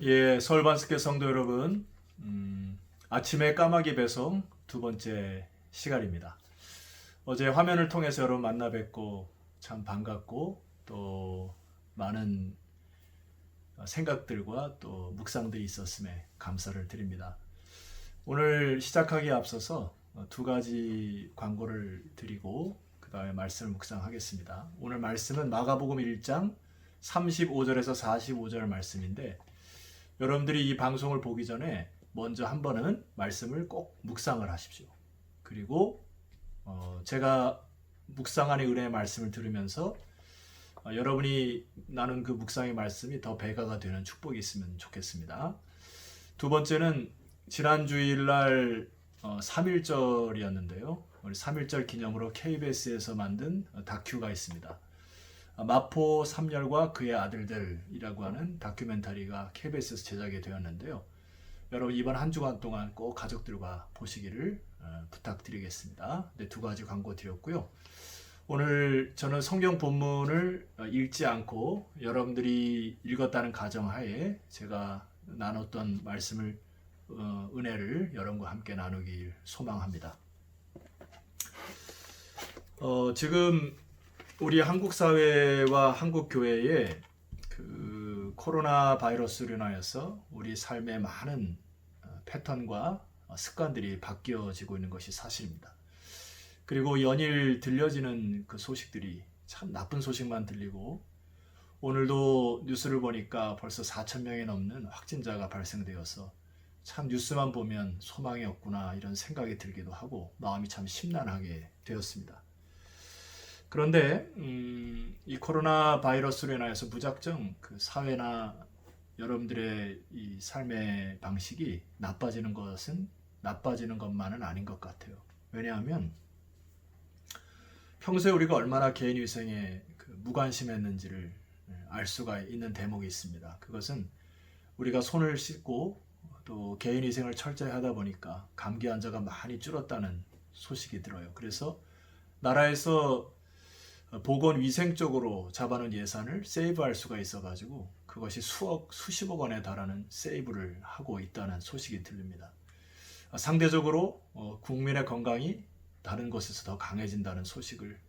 예, 서울반스케 성도 여러분, 아침의 까마귀 배송 두 번째 시간입니다. 어제 화면을 통해서 여러분 만나 뵙고 참 반갑고 또 많은 생각들과 또 묵상들이 있었음에 감사를 드립니다. 오늘 시작하기에 앞서서 두 가지 광고를 드리고 그 다음에 말씀을 묵상하겠습니다. 오늘 말씀은 마가복음 1장 35절에서 45절 말씀인데 여러분들이 이 방송을 보기 전에 먼저 한 번은 말씀을 꼭 묵상을 하십시오. 그리고 제가 묵상 안의 은혜의 말씀을 들으면서 여러분이 나눈 그 묵상의 말씀이 더 배가가 되는 축복이 있으면 좋겠습니다. 두 번째는 지난 주일날 3.1절이었는데요. 우리 3.1절 기념으로 KBS에서 만든 다큐가 있습니다. 마포 3열과 그의 아들들이라고 하는 다큐멘터리가 KBS에서 제작이 되었는데요. 여러분 이번 한 주간 동안 꼭 가족들과 보시기를 부탁드리겠습니다. 네, 두 가지 광고 드렸고요. 오늘 저는 성경 본문을 읽지 않고 여러분들이 읽었다는 가정하에 제가 나눴던 말씀을 은혜를 여러분과 함께 나누길 소망합니다. 지금 우리 한국 사회와 한국 교회에 그 코로나 바이러스로 인하여서 우리 삶의 많은 패턴과 습관들이 바뀌어지고 있는 것이 사실입니다. 그리고 연일 들려지는 그 소식들이 참 나쁜 소식만 들리고 오늘도 뉴스를 보니까 벌써 4,000명이 넘는 확진자가 발생되어서 참 뉴스만 보면 소망이 없구나 이런 생각이 들기도 하고 마음이 참 심란하게 되었습니다. 그런데 이 코로나 바이러스로 인하여서 무작정 그 사회나 여러분들의 이 삶의 방식이 나빠지는 것만은 아닌 것 같아요. 왜냐하면 평소에 우리가 얼마나 개인 위생에 무관심했는지를 알 수가 있는 대목이 있습니다. 그것은 우리가 손을 씻고 또 개인 위생을 철저히 하다 보니까 감기 환자가 많이 줄었다는 소식이 들어요. 그래서 나라에서 보건위생적으로 잡아놓은 예산을 세이브할 수가 있어가지고 그것이 수십억 원에 달하는 세이브를 하고 있다는 소식이 들립니다. 상대적으로 국민의 건강이 다른 곳에서 더 강해진다는 소식을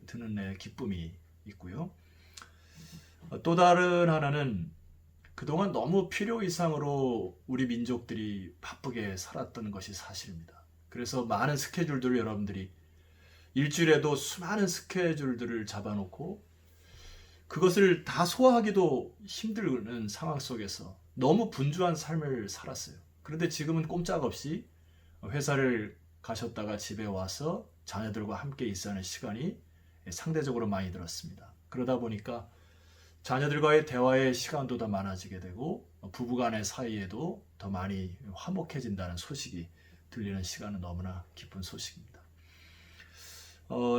듣는 내 기쁨이 있고요. 또 다른 하나는 그동안 너무 필요 이상으로 우리 민족들이 바쁘게 살았던 것이 사실입니다. 그래서 많은 스케줄들을 여러분들이 일주일에도 수많은 스케줄들을 잡아놓고 그것을 다 소화하기도 힘든 상황 속에서 너무 분주한 삶을 살았어요. 그런데 지금은 꼼짝없이 회사를 가셨다가 집에 와서 자녀들과 함께 있어야 하는 시간이 상대적으로 많이 들었습니다. 그러다 보니까 자녀들과의 대화의 시간도 더 많아지게 되고 부부간의 사이에도 더 많이 화목해진다는 소식이 들리는 시간은 너무나 기쁜 소식입니다.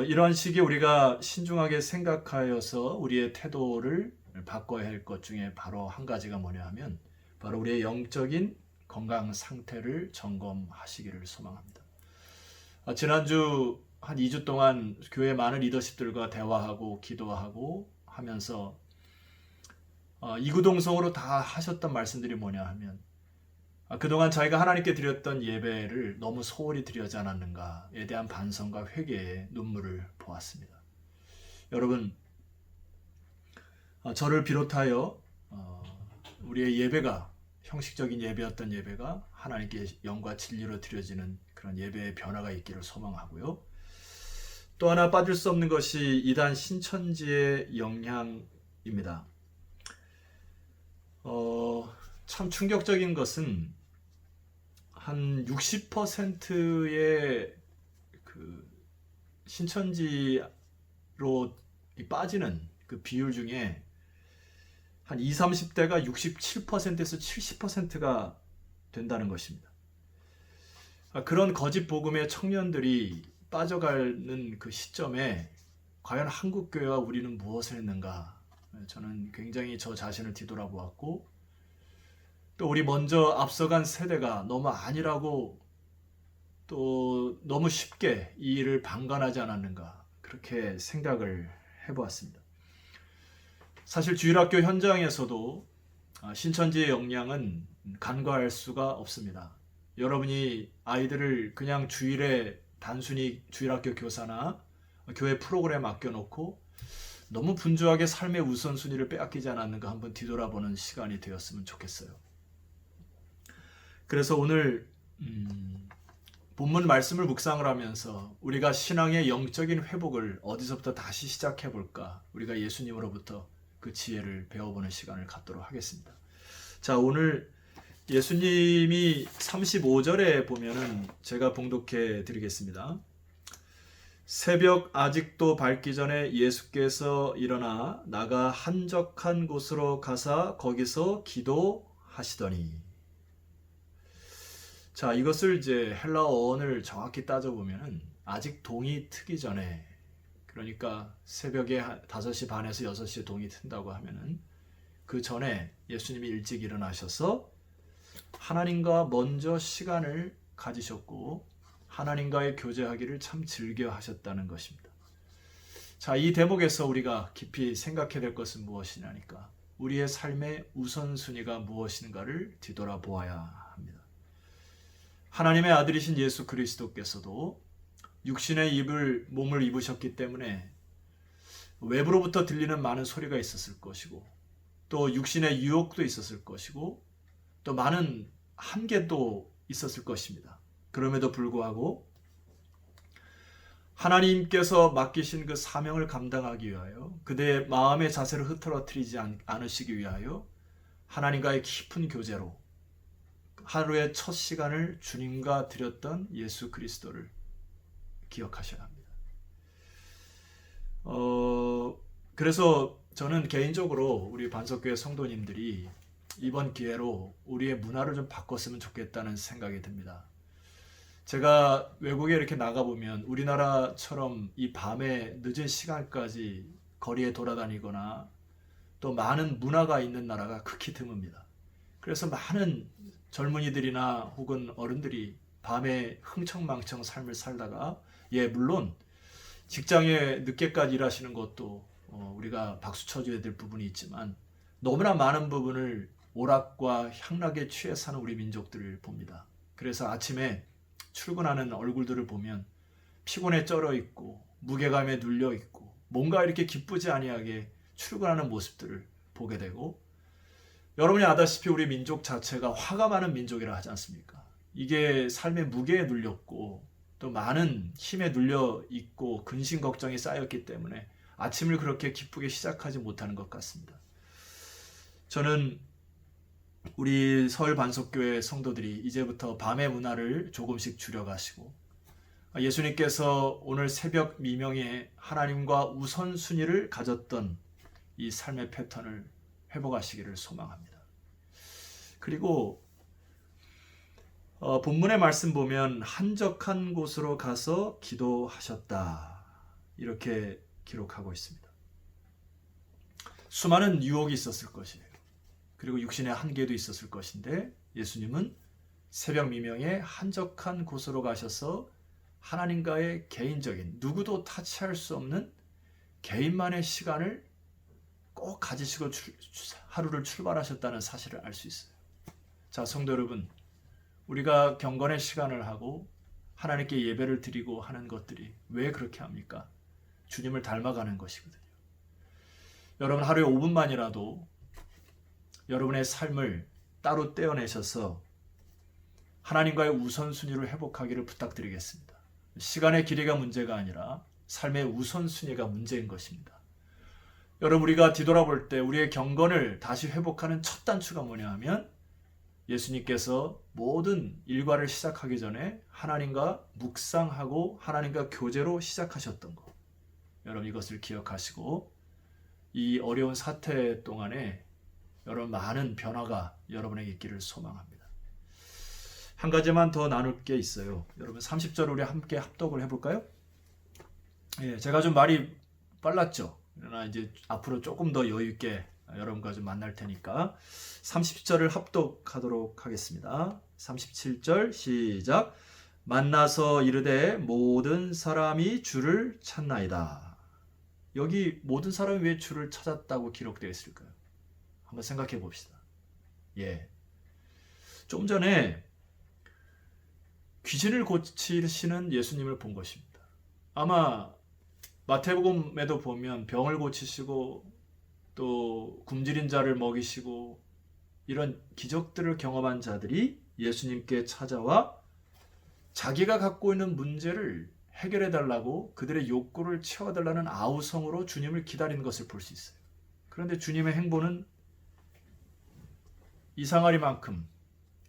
이런 시기에 우리가 신중하게 생각하여서 우리의 태도를 바꿔야 할 것 중에 바로 한 가지가 뭐냐 하면 바로 우리의 영적인 건강 상태를 점검하시기를 소망합니다. 지난주 한 2주 동안 교회 많은 리더십들과 대화하고 기도하고 하면서 이구동성으로 다 하셨던 말씀들이 뭐냐 하면 그동안 자기가 하나님께 드렸던 예배를 너무 소홀히 드리지 않았는가에 대한 반성과 회개의 눈물을 보았습니다. 여러분, 저를 비롯하여 우리의 예배가 형식적인 예배였던 예배가 하나님께 영과 진리로 드려지는 그런 예배의 변화가 있기를 소망하고요. 또 하나 빠질 수 없는 것이 이단 신천지의 영향입니다. 참 충격적인 것은 한 60%의 그 신천지로 빠지는 그 비율 중에 한 20, 30대가 67%에서 70%가 된다는 것입니다. 그런 거짓 복음의 청년들이 빠져가는 그 시점에 과연 한국교회와 우리는 무엇을 했는가? 저는 굉장히 저 자신을 뒤돌아보았고 또 우리 먼저 앞서간 세대가 너무 아니라고 또 너무 쉽게 이 일을 방관하지 않았는가 그렇게 생각을 해보았습니다. 사실 주일학교 현장에서도 신천지의 역량은 간과할 수가 없습니다. 여러분이 아이들을 그냥 주일에 단순히 주일학교 교사나 교회 프로그램 맡겨놓고 너무 분주하게 삶의 우선순위를 빼앗기지 않았는가 한번 뒤돌아보는 시간이 되었으면 좋겠어요. 그래서 오늘 본문 말씀을 묵상을 하면서 우리가 신앙의 영적인 회복을 어디서부터 다시 시작해 볼까? 우리가 예수님으로부터 그 지혜를 배워보는 시간을 갖도록 하겠습니다. 자, 오늘 예수님이 35절에 보면은 제가 봉독해 드리겠습니다. 새벽 아직도 밝기 전에 예수께서 일어나 나가 한적한 곳으로 가사 거기서 기도하시더니. 자, 이것을 이제 헬라어원을 정확히 따져보면은 아직 동이 트기 전에, 그러니까 새벽에 5시 반에서 6시에 동이 튼다고 하면은 그 전에 예수님이 일찍 일어나셔서 하나님과 먼저 시간을 가지셨고 하나님과의 교제하기를 참 즐겨 하셨다는 것입니다. 자, 이 대목에서 우리가 깊이 생각해야 될 것은 무엇이냐니까 우리의 삶의 우선순위가 무엇인가를 뒤돌아보아야 합니다. 하나님의 아들이신 예수 그리스도께서도 육신의 몸을 입으셨기 때문에 외부로부터 들리는 많은 소리가 있었을 것이고 또 육신의 유혹도 있었을 것이고 또 많은 한계도 있었을 것입니다. 그럼에도 불구하고 하나님께서 맡기신 그 사명을 감당하기 위하여 그대의 마음의 자세를 흐트러뜨리지 않으시기 위하여 하나님과의 깊은 교제로 하루의 첫 시간을 주님과 드렸던 예수 그리스도를 기억하셔야 합니다. 그래서 저는 개인적으로 우리 반석교회 성도님들이 이번 기회로 우리의 문화를 좀 바꿨으면 좋겠다는 생각이 듭니다. 제가 외국에 이렇게 나가보면 우리나라처럼 이 밤에 늦은 시간까지 거리에 돌아다니거나 또 많은 문화가 있는 나라가 극히 드뭅니다. 그래서 많은 젊은이들이나 혹은 어른들이 밤에 흥청망청 삶을 살다가 물론 직장에 늦게까지 일하시는 것도 우리가 박수 쳐줘야 될 부분이 있지만 너무나 많은 부분을 오락과 향락에 취해 사는 우리 민족들을 봅니다. 그래서 아침에 출근하는 얼굴들을 보면 피곤에 쩔어 있고 무게감에 눌려 있고 뭔가 이렇게 기쁘지 아니하게 출근하는 모습들을 보게 되고, 여러분이 아다시피 우리 민족 자체가 화가 많은 민족이라 하지 않습니까? 이게 삶의 무게에 눌렸고 또 많은 힘에 눌려 있고 근심 걱정이 쌓였기 때문에 아침을 그렇게 기쁘게 시작하지 못하는 것 같습니다. 저는 우리 서울 반석교회 성도들이 이제부터 밤의 문화를 조금씩 줄여가시고 예수님께서 오늘 새벽 미명에 하나님과 우선순위를 가졌던 이 삶의 패턴을 회복하시기를 소망합니다. 그리고 본문의 말씀 보면 한적한 곳으로 가서 기도하셨다 이렇게 기록하고 있습니다. 수많은 유혹이 있었을 것이에요. 그리고 육신의 한계도 있었을 것인데 예수님은 새벽 미명에 한적한 곳으로 가셔서 하나님과의 개인적인 누구도 타치할 수 없는 개인만의 시간을 꼭 가지시고 하루를 출발하셨다는 사실을 알 수 있어요. 자, 성도 여러분, 우리가 경건의 시간을 하고 하나님께 예배를 드리고 하는 것들이 왜 그렇게 합니까? 주님을 닮아가는 것이거든요. 여러분 하루에 5분만이라도 여러분의 삶을 따로 떼어내셔서 하나님과의 우선순위를 회복하기를 부탁드리겠습니다. 시간의 길이가 문제가 아니라 삶의 우선순위가 문제인 것입니다. 여러분, 우리가 뒤돌아볼 때 우리의 경건을 다시 회복하는 첫 단추가 뭐냐 하면 예수님께서 모든 일과를 시작하기 전에 하나님과 묵상하고 하나님과 교제로 시작하셨던 것. 여러분 이것을 기억하시고 이 어려운 사태 동안에 여러분 많은 변화가 여러분에게 있기를 소망합니다. 한 가지만 더 나눌 게 있어요. 여러분 30절 우리 함께 합독을 해볼까요? 제가 좀 말이 빨랐죠. 그러나 이제 앞으로 조금 더 여유 있게 여러분과 좀 만날 테니까 30절을 합독하도록 하겠습니다. 37절 시작. 만나서 이르되 모든 사람이 주를 찾나이다. 여기 모든 사람이 왜 주를 찾았다고 기록되어 있을까요? 한번 생각해 봅시다. 예. 좀 전에 귀신을 고치시는 예수님을 본 것입니다. 아마 마태복음에도 보면 병을 고치시고 또 굶주린 자를 먹이시고 이런 기적들을 경험한 자들이 예수님께 찾아와 자기가 갖고 있는 문제를 해결해 달라고 그들의 욕구를 채워달라는 아우성으로 주님을 기다리는 것을 볼 수 있어요. 그런데 주님의 행보는 이상하리만큼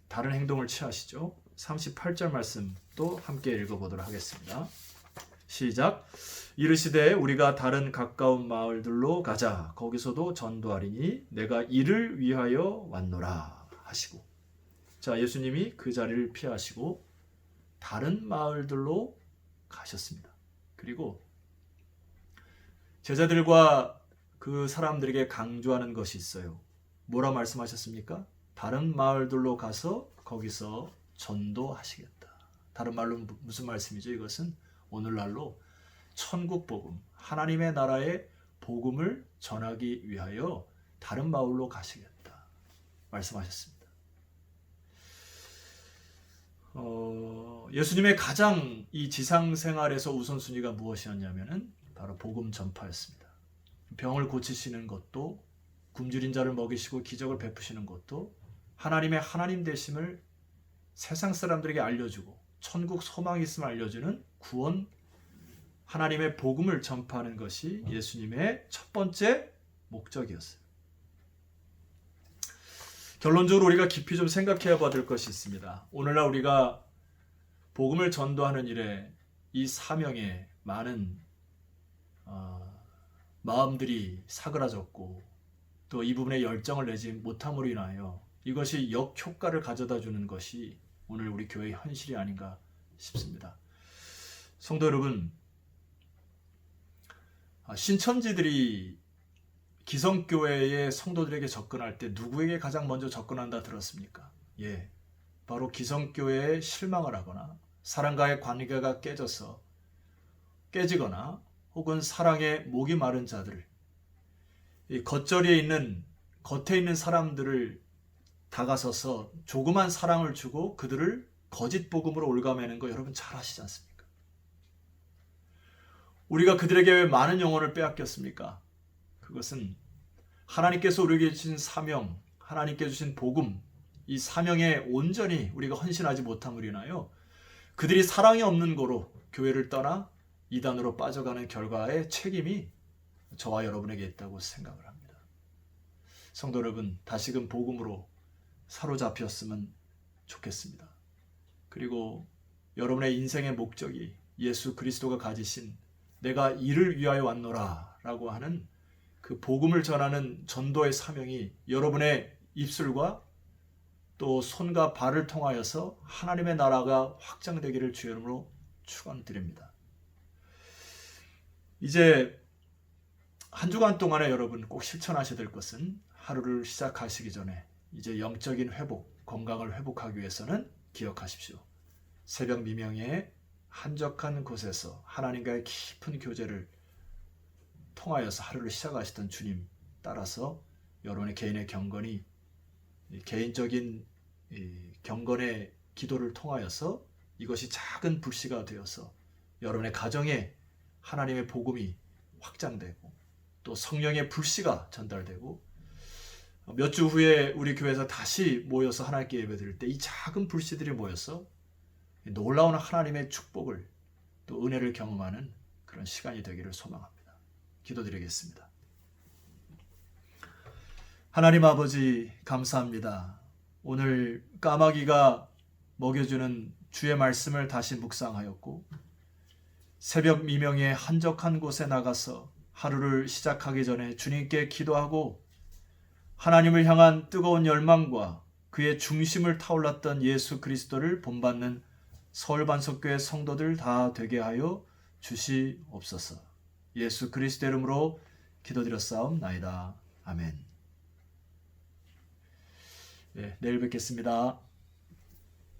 다른 행동을 취하시죠. 38절 말씀도 함께 읽어보도록 하겠습니다. 시작. 이르시되 우리가 다른 가까운 마을들로 가자. 거기서도 전도하리니 내가 이를 위하여 왔노라 하시고, 자, 예수님이 그 자리를 피하시고 다른 마을들로 가셨습니다. 그리고 제자들과 그 사람들에게 강조하는 것이 있어요. 뭐라 말씀하셨습니까? 다른 마을들로 가서 거기서 전도하시겠다. 다른 말로 무슨 말씀이죠? 이것은 오늘날로 천국 복음, 하나님의 나라의 복음을 전하기 위하여 다른 마을로 가시겠다 말씀하셨습니다. 예수님의 가장 이 지상 생활에서 우선순위가 무엇이었냐면은 바로 복음 전파였습니다. 병을 고치시는 것도, 굶주린 자를 먹이시고 기적을 베푸시는 것도, 하나님의 하나님 되심을 세상 사람들에게 알려주고 천국 소망이 있음을 알려주는 구원, 하나님의 복음을 전파하는 것이 예수님의 첫 번째 목적이었어요. 결론적으로 우리가 깊이 좀 생각해야 될 것이 있습니다. 오늘날 우리가 복음을 전도하는 일에 이 사명에 많은 마음들이 사그라졌고 또 이 부분에 열정을 내지 못함으로 인하여 이것이 역효과를 가져다 주는 것이 오늘 우리 교회의 현실이 아닌가 싶습니다. 성도 여러분, 신천지들이 기성교회의 성도들에게 접근할 때 누구에게 가장 먼저 접근한다 들었습니까? 예, 바로 기성교회에 실망을 하거나 사랑과의 관계가 깨지거나 혹은 사랑에 목이 마른 자들, 이 겉에 있는 사람들을 다가서서 조그만 사랑을 주고 그들을 거짓 복음으로 올가매는 거 여러분 잘 아시지 않습니까? 우리가 그들에게 왜 많은 영혼을 빼앗겼습니까? 그것은 하나님께서 우리에게 주신 사명, 하나님께 주신 복음, 이 사명에 온전히 우리가 헌신하지 못함으로 인하여 그들이 사랑이 없는 거로 교회를 떠나 이단으로 빠져가는 결과의 책임이 저와 여러분에게 있다고 생각을 합니다. 성도 여러분, 다시금 복음으로 사로잡혔으면 좋겠습니다. 그리고 여러분의 인생의 목적이 예수 그리스도가 가지신 내가 이를 위하여 왔노라 라고 하는 그 복음을 전하는 전도의 사명이 여러분의 입술과 또 손과 발을 통하여서 하나님의 나라가 확장되기를 주의 이름으로 축원드립니다. 이제 한 주간 동안에 여러분 꼭 실천하셔야 될 것은 하루를 시작하시기 전에 이제 영적인 회복, 건강을 회복하기 위해서는 기억하십시오. 새벽 미명에 한적한 곳에서 하나님과의 깊은 교제를 통하여서 하루를 시작하시던 주님 따라서 여러분의 개인의 경건이 개인적인 경건의 기도를 통하여서 이것이 작은 불씨가 되어서 여러분의 가정에 하나님의 복음이 확장되고 또 성령의 불씨가 전달되고 몇 주 후에 우리 교회에서 다시 모여서 하나님께 예배드릴 때 이 작은 불씨들이 모여서 놀라운 하나님의 축복을 또 은혜를 경험하는 그런 시간이 되기를 소망합니다. 기도드리겠습니다. 하나님 아버지 감사합니다. 오늘 까마귀가 먹여주는 주의 말씀을 다시 묵상하였고 새벽 미명에 한적한 곳에 나가서 하루를 시작하기 전에 주님께 기도하고 하나님을 향한 뜨거운 열망과 그의 중심을 타올랐던 예수 그리스도를 본받는 서울반석교회 성도들 다 되게 하여 주시옵소서. 예수 그리스도 이름으로 기도드렸사옵나이다. 아멘. 네, 내일 뵙겠습니다.